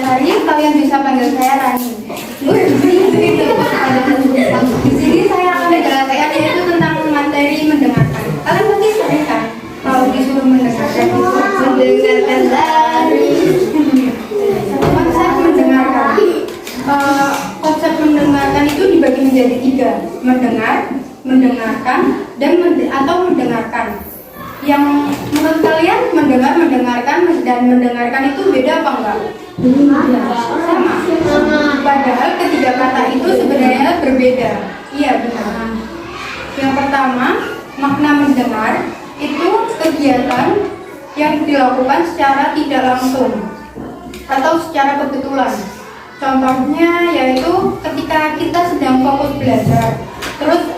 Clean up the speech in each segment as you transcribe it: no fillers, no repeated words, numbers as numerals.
Sari, kalian bisa panggil saya Rani. Di sini saya akan menjelaskan yaitu tentang materi mendengarkan. Kalian pasti sering kan kalau disuruh mendengarkan konsep mendengarkan. Konsep mendengarkan itu dibagi menjadi 3: mendengar, mendengarkan, dan mendengarkan. Yang menurut kalian mendengarkan dan mendengarkan itu beda apa enggak? Sama. Padahal ketiga kata itu sebenarnya berbeda. Iya benar. Yang pertama, makna mendengar itu kegiatan yang dilakukan secara tidak langsung atau secara kebetulan. Contohnya yaitu ketika kita sedang fokus belajar, terus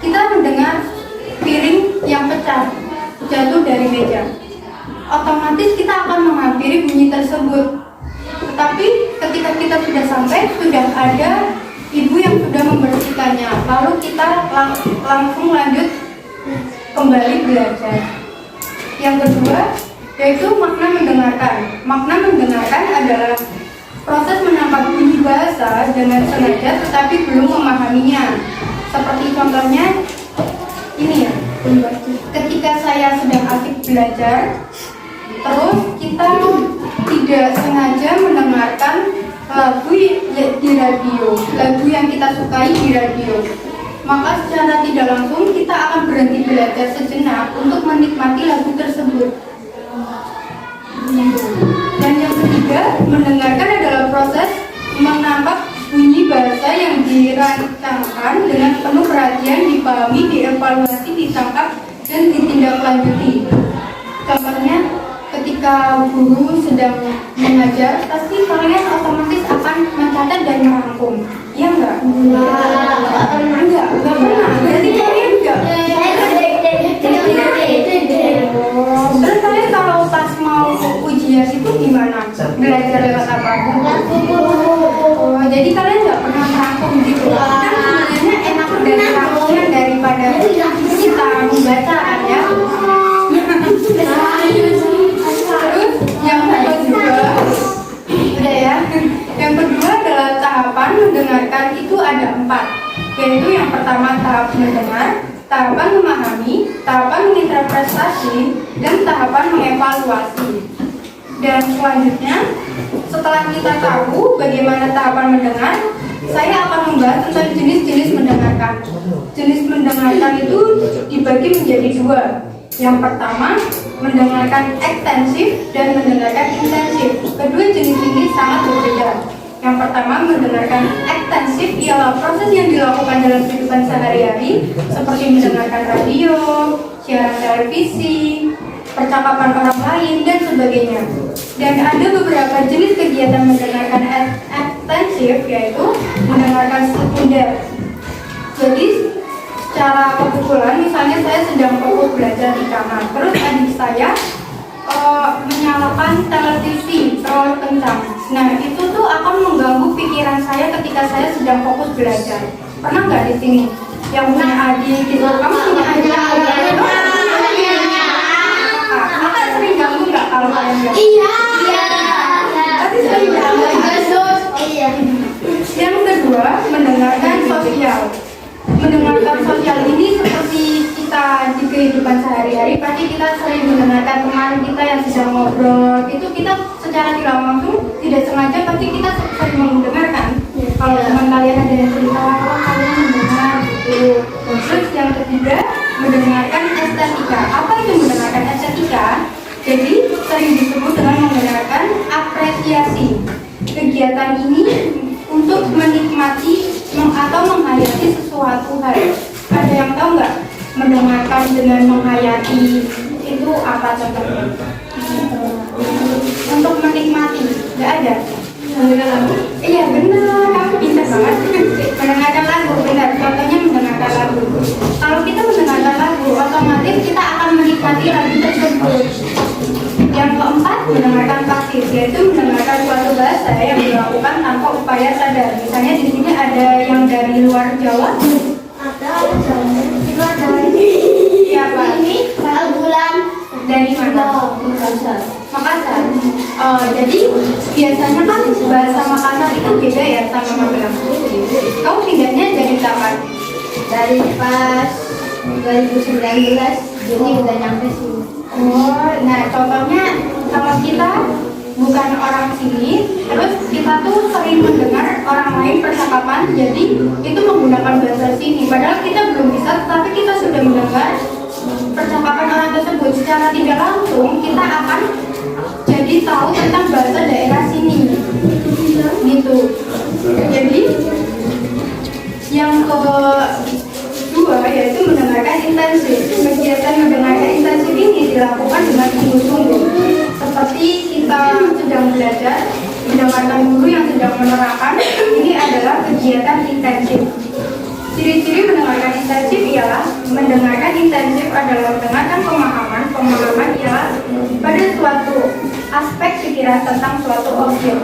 kita mendengar piring yang pecah jatuh dari meja, otomatis kita akan menghampiri bunyi tersebut. Tetapi ketika kita sudah sampai, sudah ada ibu yang sudah membersihkannya, lalu kita langsung lanjut kembali belajar. Yang kedua yaitu makna mendengarkan. Makna mendengarkan adalah proses menangkap bunyi bahasa dengan sengaja tetapi belum memahaminya. Seperti contohnya ini ya, ketika saya sedang asik belajar, terus kita tidak sengaja mendengarkan lagu di radio, lagu yang kita sukai di radio, maka secara tidak langsung kita akan berhenti belajar sejenak untuk menikmati lagu tersebut. Dan yang ketiga, mendengarkan adalah proses menangkap bunyi bahasa yang dirancangkan dengan penuh perhatian, dipahami, dievaluasi, ditangkap, dan ditindaklanjuti. Contohnya, ketika guru sedang mengajar, pasti kalian otomatis akan mencatat dan merangkum. Iya enggak? Enggak pernah. Berarti kalian enggak. Terus kalian kalau pas mau ujian itu gimana? Belajar lewat apa? Jadi kalian nggak pernah merangkum gitu. Kan sebenarnya enak dari rangkuman daripada kita membaca kan ya. Terus yang kedua, udah ya. Yang kedua adalah tahapan mendengarkan itu ada 4, yaitu yang pertama tahap mendengar, tahapan memahami, tahapan menginterpretasi, dan tahapan mengevaluasi. Dan selanjutnya, setelah kita tahu bagaimana tahapan mendengar, saya akan membahas tentang jenis-jenis mendengarkan. Jenis mendengarkan itu dibagi menjadi 2. Yang pertama, mendengarkan ekstensif dan mendengarkan intensif. Kedua jenis ini sangat berbeda. Yang pertama, mendengarkan ekstensif ialah proses yang dilakukan dalam kehidupan sehari-hari, seperti mendengarkan radio, siaran televisi, percakapan orang lain, dan sebagainya. Dan ada beberapa jenis kegiatan mendengarkan ekstensif, yaitu mendengarkan sekunder. Jadi secara kebetulan, misalnya saya sedang fokus belajar di kamar, terus adik saya menyalakan televisi terlalu kencang. Nah, itu tuh akan mengganggu pikiran saya ketika saya sedang fokus belajar. Pernah nggak di sini yang punya adik gitu? Kamu punya adik? Kakak sering ganggu nggak kalau kalian ganggu? Iya. Tapi sering ganggu. Iya. Yang kedua, mendengarkan sosial. Mendengarkan sosial ini seperti kita di kehidupan sehari-hari, pasti kita sering mendengarkan teman kita yang sedang ngobrol. Itu kita secara tidak langsung, tidak sengaja, pasti kita sering mendengarkan. Kalau teman kalian ada yang cerita, kalau kalian mendengar gitu. Terus yang ketiga, mendengarkan estetika. Apa itu mendengarkan estetika? Jadi sering disebut dengan mendengarkan apresiasi. Kegiatan ini untuk menikmati atau menghayati sesuatu hal. Ada yang tahu nggak mendengarkan dengan menghayati itu apa contohnya? Untuk menikmati, nggak ada. Iya benar, kamu pintar banget. Mendengarkan lagu, benar. Contohnya mendengarkan lagu. Kalau kita mendengarkan lagu, otomatis kita akan menikmati lagu tersebut. Yang keempat, mendengarkan pasif, yaitu mendengarkan suatu bahasa yang dilakukan tanpa upaya sadar. Misalnya di sini ada yang dari luar Jawa. Ada luar dari Siapa? ini bulan Dari mana? Makassar. Makassar. Jadi biasanya kan bahasa Makassar itu beda ya sama Magelang. Kamu pindahnya dari kapan? Dari pas 2019 Juni udah nyampe sini. Oh, nah contohnya kalau kita bukan orang sini, terus kita tuh sering mendengar orang lain percakapan, jadi itu menggunakan bahasa sini. Padahal kita belum bisa, tapi kita sudah mendengar percakapan orang tersebut secara tidak langsung, kita akan jadi tahu tentang bahasa daerah sini, gitu. Jadi yang kedua yaitu mendengarkan intensif. Kegiatan mendengarkan intensif ini dilakukan dengan sungguh-sungguh, seperti kita sedang belajar mendengarkan guru yang sedang menerangkan. Ini adalah kegiatan intensif. Ciri-ciri mendengarkan intensif ialah mendengarkan intensif adalah mendengarkan pemahaman ialah pada suatu aspek pikiran tentang suatu objek.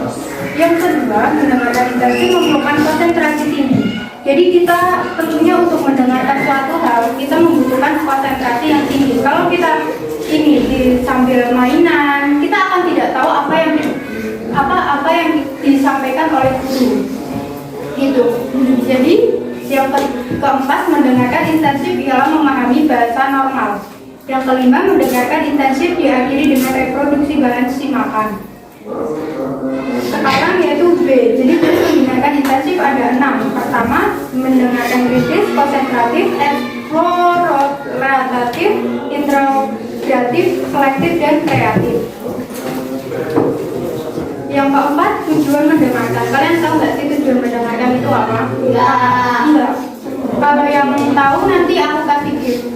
Yang kedua, mendengarkan intensif memerlukan konsentrasi tinggi. Jadi kita tentunya untuk mendengarkan suatu hal kita membutuhkan konsentrasi yang tinggi. Kalau kita ini sambil mainan, kita akan tidak tahu apa yang disampaikan oleh guru. Itu. Jadi yang keempat, mendengarkan intensif ialah memahami bahasa normal. Yang kelima, mendengarkan intensif diakhiri dengan reproduksi bahan simakan. Sekarang yaitu B. Jadi mendengarkan intensif ada 6. Pertama, mendengarkan kritis, konsentratif, eksploratif, integratif, selektif, dan kreatif. Yang keempat, tujuan mendengarkan. Kalian tahu nggak sih tujuan mendengarkan itu apa? Enggak. Kalau yang tahu nanti aku kasih gift.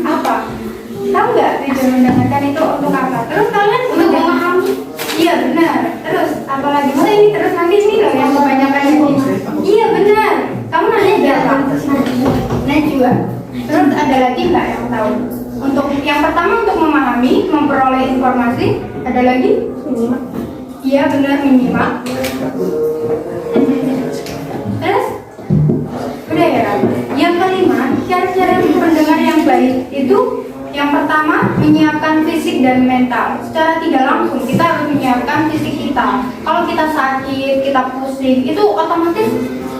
Apa? Tahu nggak tujuan mendengarkan itu untuk apa? Terus kalian untuk memahami? Iya benar. Terus apalagi? Masa ini terus nanti ini loh yang kebanyakan ini. Iya benar. Kamu nanya berapa? Najwa. Terus ada lagi nggak yang tahu? Untuk yang pertama untuk memahami, memperoleh informasi. Ada lagi? Menyimak. Iya benar, menyimak. Terus udah ya. Yang kelima, cara-cara mendengar yang baik itu yang pertama menyiapkan fisik dan mental. Secara tidak langsung kita harus menyiapkan fisik kita. Kalau kita sakit, kita pusing, itu otomatis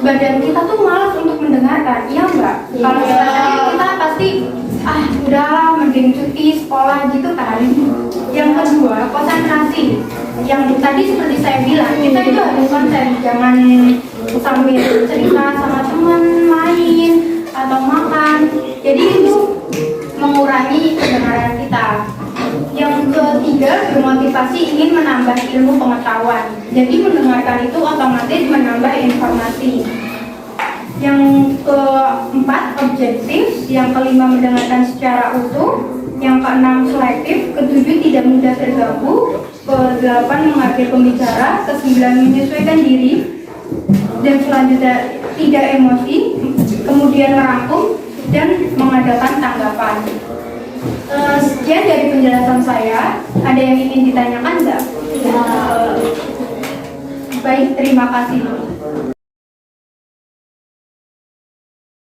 badan kita tuh malas untuk mendengarkan. Iya enggak? Kalau kita sakit kita pasti udahlah mending cuti sekolah gitu kan. Yang kedua, konsentrasi. Yang tadi seperti saya bilang, kita itu harus konsen, jangan sambil cerita sama teman, main atau makan. Jadi itu mengurangi pendengaran kita. Yang ketiga, bermotivasi ingin menambah ilmu pengetahuan. Jadi mendengarkan itu otomatis menambah informasi. Yang keempat, objektif. Yang kelima, mendengarkan secara utuh. Yang keenam, selektif. Ketujuh, tidak mudah terganggu. Kedelapan, mengambil pembicara. Kesembilan, menyesuaikan diri. Dan selanjutnya, tidak emosi. Kemudian merangkum dan mengadakan tanggapan. Sekian dari penjelasan saya. Ada yang ingin ditanyakan nggak? Baik, terima kasih.